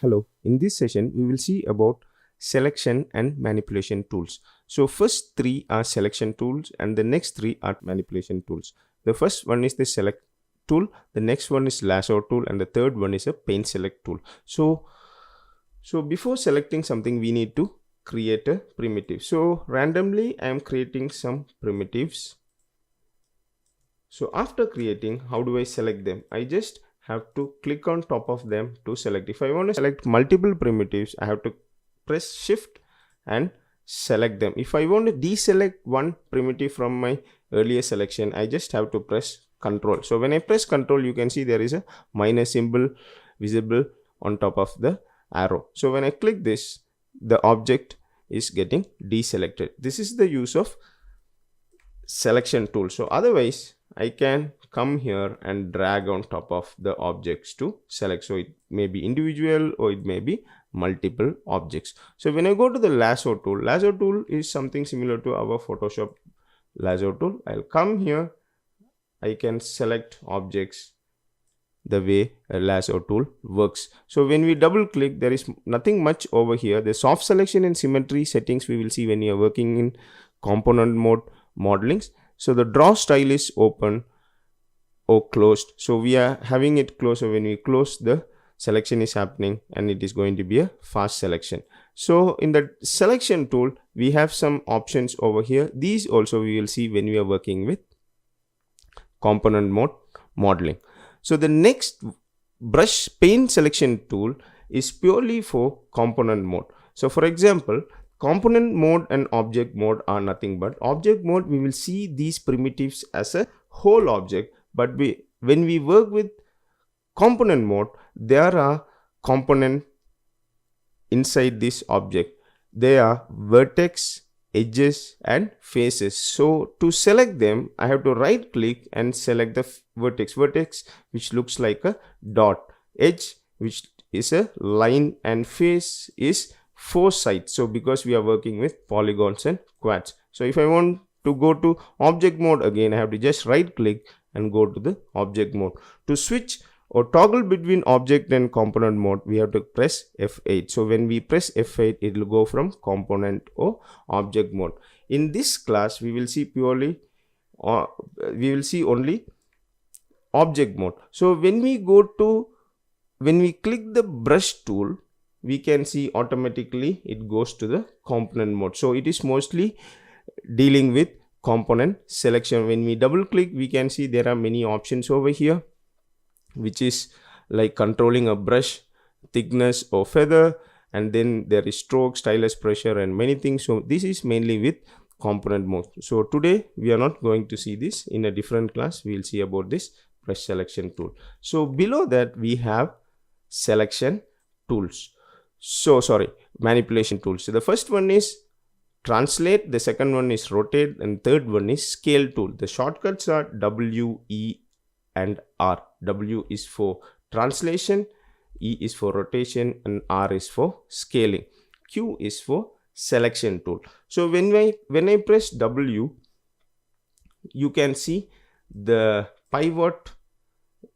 Hello, in this session we will see about selection and manipulation tools. So first three are selection tools and the next three are manipulation tools. The first one is the select tool, the next one is lasso tool, and the third one is a paint select tool. So before selecting something we need to create a primitive. So randomly I am creating some primitives. So after creating, how do I select them? I just have to click on top of them to select. If I want to select multiple primitives, I have to press shift and select them. If I want to deselect one primitive from my earlier selection, I just have to press control. So when I press control, you can see there is a minus symbol visible on top of the arrow. So when I click this, the object is getting deselected. This is the use of selection tool. So otherwise I can come here and drag on top of the objects to select. So it may be individual or it may be multiple objects. So when I go to the lasso tool is something similar to our Photoshop lasso tool. I'll come here, I can select objects the way a lasso tool works. So when we double click, there is nothing much over here. The soft selection and symmetry settings we will see when you are working in component mode modelings. So the draw style is open or closed. So we are having it closed. So when we close, the selection is happening and it is going to be a fast selection. So in the selection tool, we have some options over here. These also we will see when we are working with component mode modeling. So the next brush paint selection tool is purely for component mode. So for example, component mode and object mode are nothing but object mode. We will see these primitives as a whole object, but when we work with component mode, there are component inside this object. They are vertex, edges and faces. So to select them, I have to right click and select the vertex which looks like a dot, edge which is a line, and face is 4 sides. So because we are working with polygons and quads. So if I want to go to object mode again, I have to just right click and go to the object mode. To switch or toggle between object and component mode, we have to press F8. So when we press F8, it will go from component or object mode. In this class, we will see only object mode. So when we click the brush tool, we can see automatically it goes to the component mode. So it is mostly dealing with component selection. When we double click, we can see there are many options over here, which is like controlling a brush thickness or feather, and then there is stroke, stylus pressure and many things. So this is mainly with component mode. So today we are not going to see this. In a different class we will see about this brush selection tool. So below that we have selection tools. Manipulation tools. So the first one is translate, the second one is rotate, and third one is scale tool. The shortcuts are W, E and R. W is for translation, E is for rotation, and R is for scaling. Q is for selection tool. So when I press W, you can see the pivot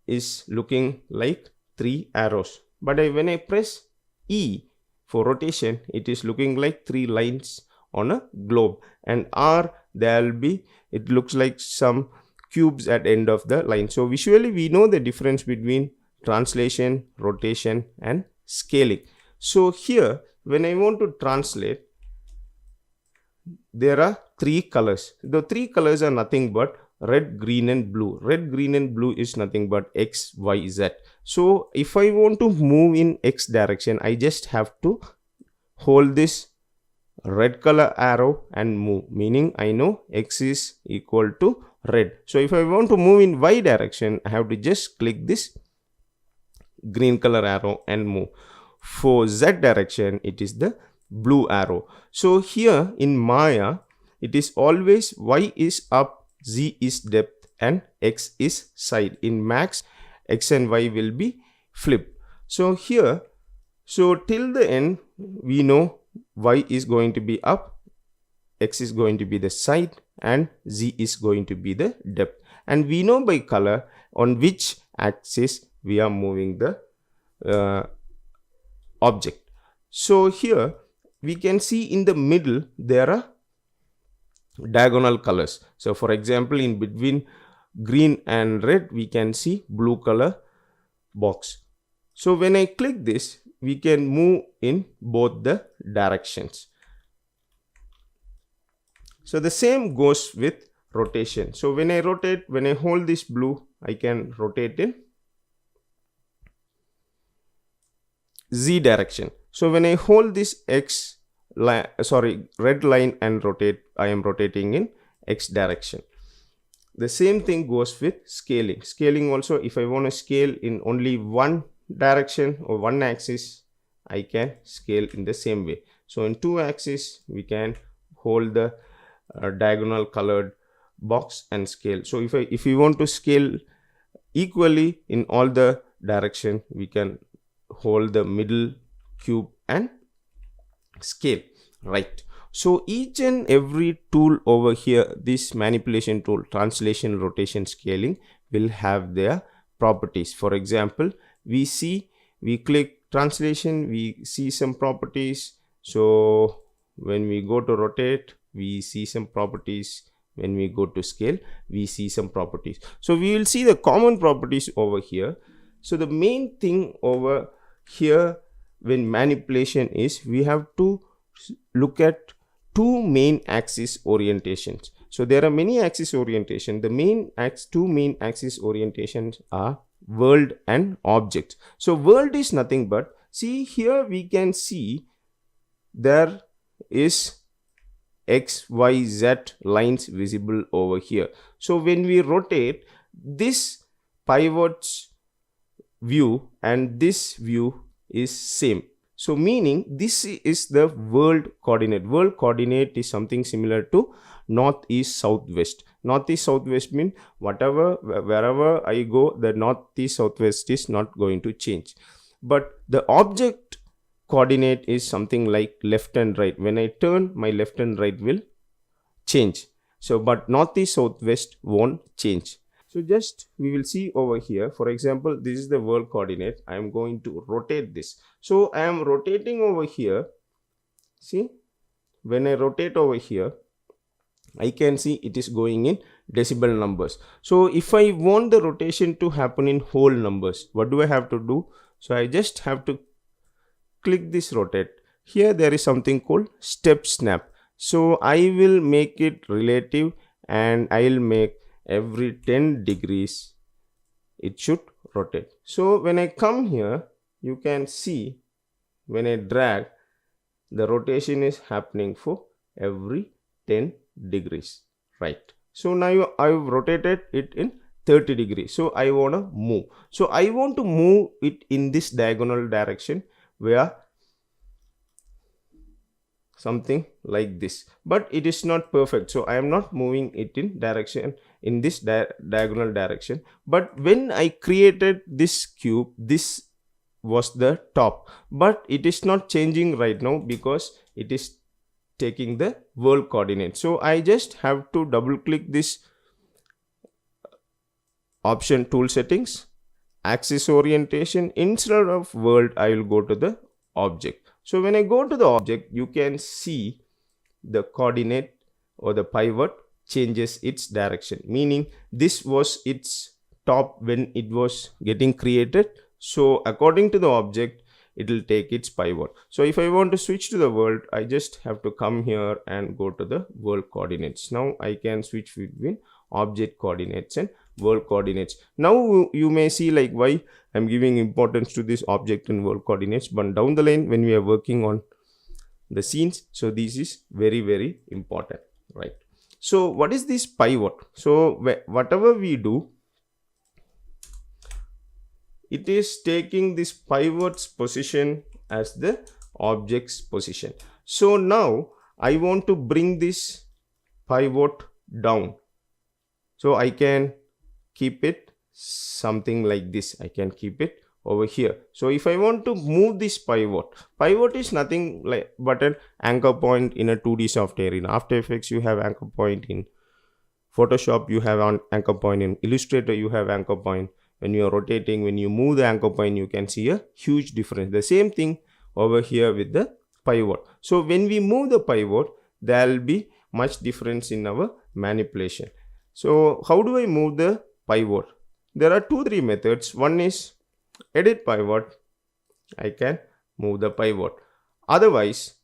is looking like 3 arrows. But when I press E for rotation, it is looking like 3 lines on a globe, and R, it looks like some cubes at end of the line. So visually we know the difference between translation, rotation and scaling. So here when I want to translate, there are 3 colors. The 3 colors are nothing but red, green and blue. Red, green and blue is nothing but X, Y, Z. So if I want to move in X direction, I just have to hold this red color arrow and move, meaning I know X is equal to red. So if I want to move in Y direction, I have to just click this green color arrow and move. For Z direction, it is the blue arrow. So here in Maya, it is always Y is up, Z is depth and X is side. In Max, X and Y will be flipped. So here, till the end, we know Y is going to be up, X is going to be the side and Z is going to be the depth. And we know by color on which axis we are moving the object. So here we can see in the middle there are diagonal colors. So for example, in between green and red we can see blue color box. So when I click this, we can move in both the directions. So the same goes with rotation. So when I rotate, when I hold this blue, I can rotate in Z direction. So when I hold this red line and rotate, I am rotating in X direction. The same thing goes with scaling. Scaling also, if I want to scale in only one direction or one axis, I can scale in the same way. So in two axes, we can hold the diagonal colored box and scale. So if we want to scale equally in all the direction, we can hold the middle cube and scale, right? So each and every tool over here, this manipulation tool, translation, rotation, scaling, will have their properties. For example, we click translation, we see some properties. So when we go to rotate, we see some properties. When we go to scale, we see some properties. So we will see the common properties over here. So the main thing over here when manipulation is, we have to look at two main axis orientations. So there are many axis orientation. The two main axis orientations are world and object. So world is nothing but, see here we can see there is X, Y, Z lines visible over here. So when we rotate, this pivots view and this view is same. So meaning this is the world coordinate. World coordinate is something similar to northeast, southwest. Northeast, southwest mean wherever I go, the northeast, southwest is not going to change. But the object coordinate is something like left and right. When I turn, my left and right will change. So but northeast, southwest won't change. So just we will see over here, for example, this is the world coordinate. I am going to rotate this. So I am rotating over here. See, when I rotate over here, I can see it is going in decibel numbers. So if I want the rotation to happen in whole numbers, what do I have to do? So I just have to click this rotate. Here there is something called step snap. So I will make it relative and I will make every 10 degrees it should rotate. So when I come here, you can see when I drag, the rotation is happening for every 10 degrees, right? So now I've rotated it in 30 degrees. So I want to move. So I want to move it in this diagonal direction where something like this, but it is not perfect. So I am not moving it in this diagonal direction. But when I created this cube, this was the top, but it is not changing right now because it is taking the world coordinate. So I just have to double click this option, tool settings, axis orientation. Instead of world, I will go to the object. So when I go to the object, you can see the coordinate or the pivot changes its direction, meaning this was its top when it was getting created. So according to the object, it will take its pivot. So if I want to switch to the world, I just have to come here and go to the world coordinates. Now I can switch between object coordinates and world coordinates. Now you may see like why I'm giving importance to this object and world coordinates, but down the line when we are working on the scenes, so this is very, very important, right? So what is this pivot? So whatever we do, it is taking this pivot's position as the object's position. So now I want to bring this pivot down. So I can keep it something like this. I can keep it over here. So if I want to move this pivot is nothing like but an anchor point in a 2D software. In After Effects, you have anchor point. In Photoshop, you have an anchor point. In Illustrator, you have anchor point. When you are rotating, when you move the anchor point, you can see a huge difference. The same thing over here with the pivot. So when we move the pivot, there will be much difference in our manipulation. So how do I move the pivot? There are 2-3 methods. One is edit pivot. I can move the pivot. Otherwise,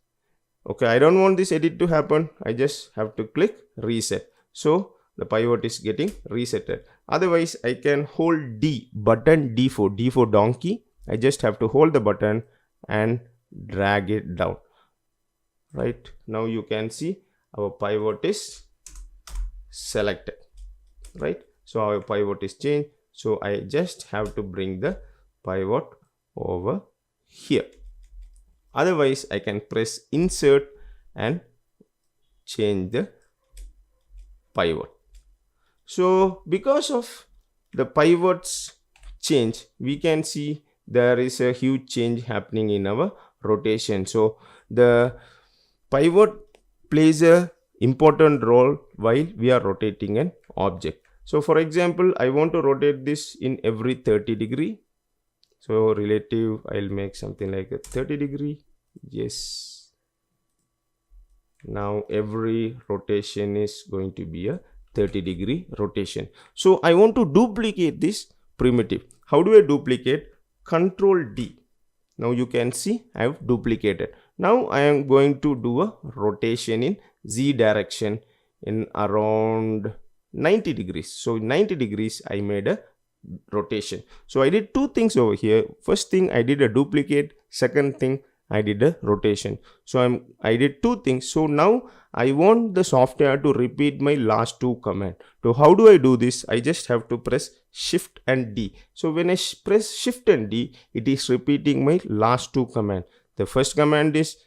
okay, I don't want this edit to happen. I just have to click reset. So the pivot is getting resetted. Otherwise, I can hold D, button D for donkey. I just have to hold the button and drag it down. Right, now you can see our pivot is selected. Right, so our pivot is changed. So I just have to bring the pivot over here. Otherwise, I can press insert and change the pivot. So because of the pivots change, we can see there is a huge change happening in our rotation. So the pivot plays a important role while we are rotating an object. So for example, I want to rotate this in every 30 degree. So relative, I'll make something like a 30 degree. Yes. Now every rotation is going to be a 30 degree rotation. So I want to duplicate this primitive. How do I duplicate? Control D. Now you can see I have duplicated. Now I am going to do a rotation in Z direction in around 90 degrees. So 90 degrees I made a rotation. So I did 2 things over here. First thing, I did a duplicate. Second thing, I did a rotation. So I did 2 things. So now I want the software to repeat my last 2 commands. So how do I do this? I just have to press Shift and D. So when I press Shift and D, it is repeating my last 2 commands. The first command is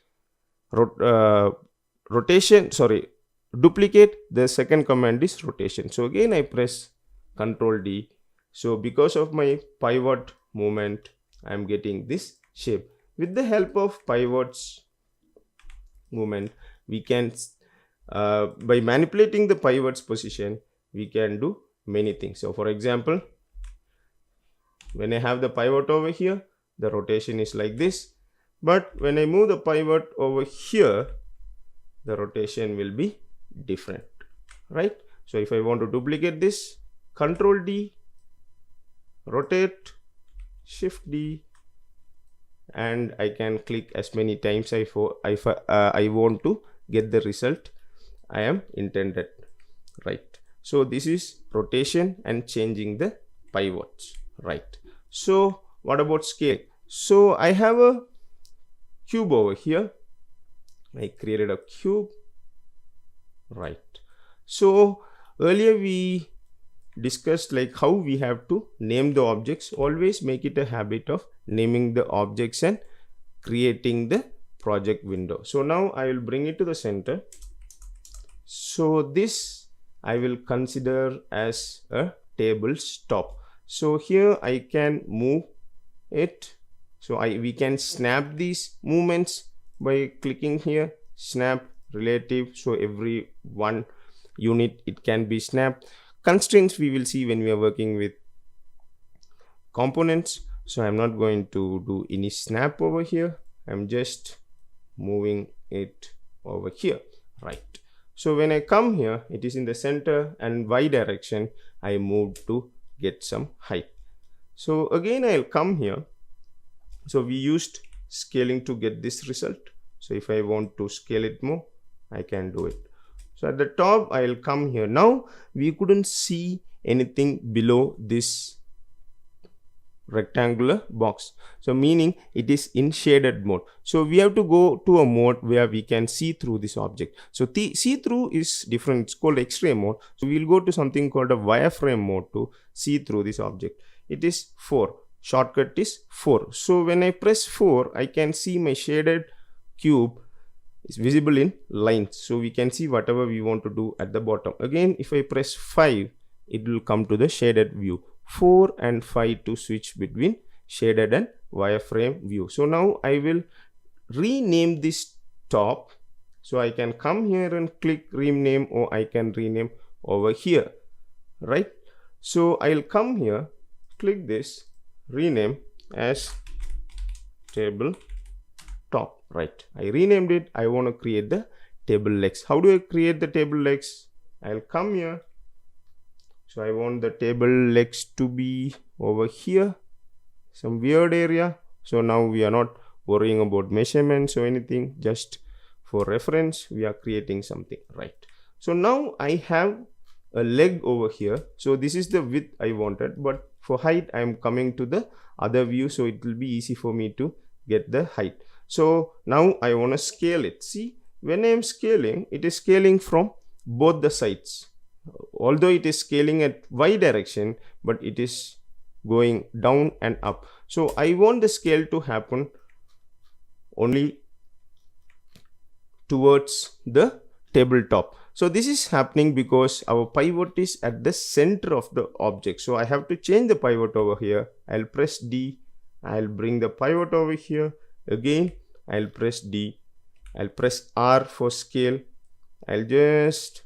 duplicate. The second command is rotation. So again I press Control D. So because of my pivot movement, I am getting this shape. With the help of pivots movement, we can by manipulating the pivot's position, we can do many things. So for example, when I have the pivot over here, the rotation is like this. But when I move the pivot over here, the rotation will be different, right? So if I want to duplicate this, Control D, rotate, Shift D, and I can click as many times I want to get the result I am intended, right? So this is rotation and changing the pivots, right? So what about scale? So I have a cube over here. I created a cube, right? So earlier we discussed like how we have to name the objects. Always make it a habit of naming the objects and creating the project window. So now I will bring it to the center. So this I will consider as a table's top. So here I can move it. So we can snap these movements by clicking here, snap relative. So every one unit it can be snapped. Constraints we will see when we are working with components. So I'm not going to do any snap over here. I'm just moving it over here, right? So when I come here, it is in the center, and Y direction I moved to get some height. So again I'll come here. So we used scaling to get this result. So if I want to scale it more, I can do it. So at the top I'll come here. Now we couldn't see anything below this rectangular box, so meaning it is in shaded mode. So we have to go to a mode where we can see through this object. So the see through is different, it's called X-ray mode. So we'll go to something called a wireframe mode to see through this object. It is 4, shortcut is 4. So when I press 4, I can see my shaded cube is visible in lines, so we can see whatever we want to do at the bottom. Again, if I press 5, it will come to the shaded view. 4 and 5 to switch between shaded and wireframe view. So now I will rename this top. So I can come here and click rename, or I can rename over here, right? So I'll come here, click this, rename as table top, right? I renamed it. I want to create the table legs. How do I create the table legs? I'll come here. So I want the table legs to be over here, some weird area. So now we are not worrying about measurements or anything, just for reference we are creating something, right? So now I have a leg over here. So this is the width I wanted, but for height I am coming to the other view, so it will be easy for me to get the height. So now I want to scale it. See, when I am scaling, it is scaling from both the sides. Although it is scaling at y direction, but it is going down and up. So I want the scale to happen only towards the tabletop. So this is happening because our pivot is at the center of the object. So I have to change the pivot over here. I'll press D. I'll bring the pivot over here. Again, I'll press D. I'll press R for scale. I'll just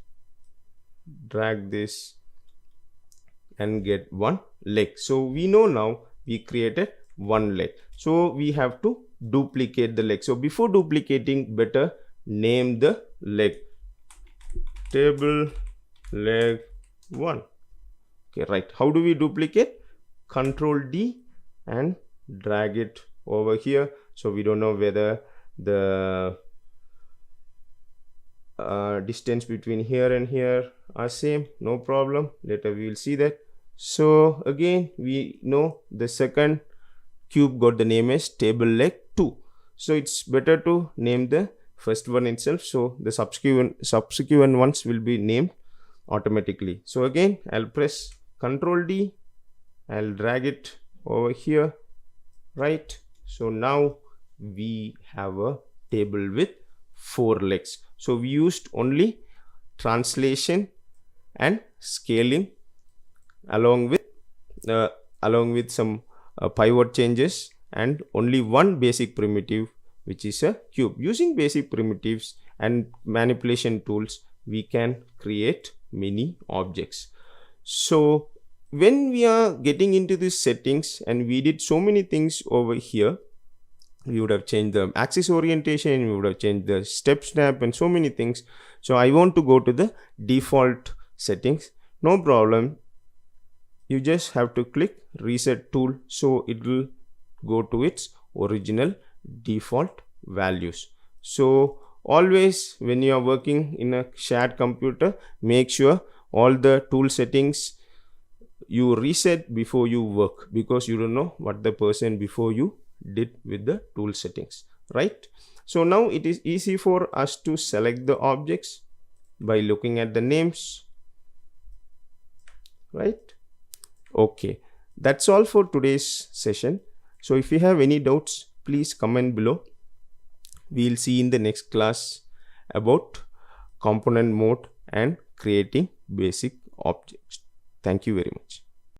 drag this and get one leg. So we know now we created one leg. So we have to duplicate the leg. So before duplicating, better name the leg. Table leg 1. Okay, right. How do we duplicate? Control D and drag it over here. So we don't know whether the distance between here and here are same. No problem. Later we will see that. So again, we know the second cube got the name as table leg 2. So it's better to name the first one itself. So the subsequent ones will be named automatically. So again, I'll press Control D. I'll drag it over here, right? So now we have a table with 4 legs. So we used only translation and scaling along with some pivot changes and only one basic primitive, which is a cube. Using basic primitives and manipulation tools, we can create many objects. So when we are getting into these settings and we did so many things over here, we would have changed the axis orientation, we would have changed the step snap and so many things. So I want to go to the default settings. No problem. You just have to click reset tool, so it will go to its original default values. So always when you are working in a shared computer, make sure all the tool settings you reset before you work, because you don't know what the person before you did with the tool settings, right? So now it is easy for us to select the objects by looking at the names, right? Okay, that's all for today's session. So if you have any doubts, please comment below. We'll see in the next class about component mode and creating basic objects. Thank you very much.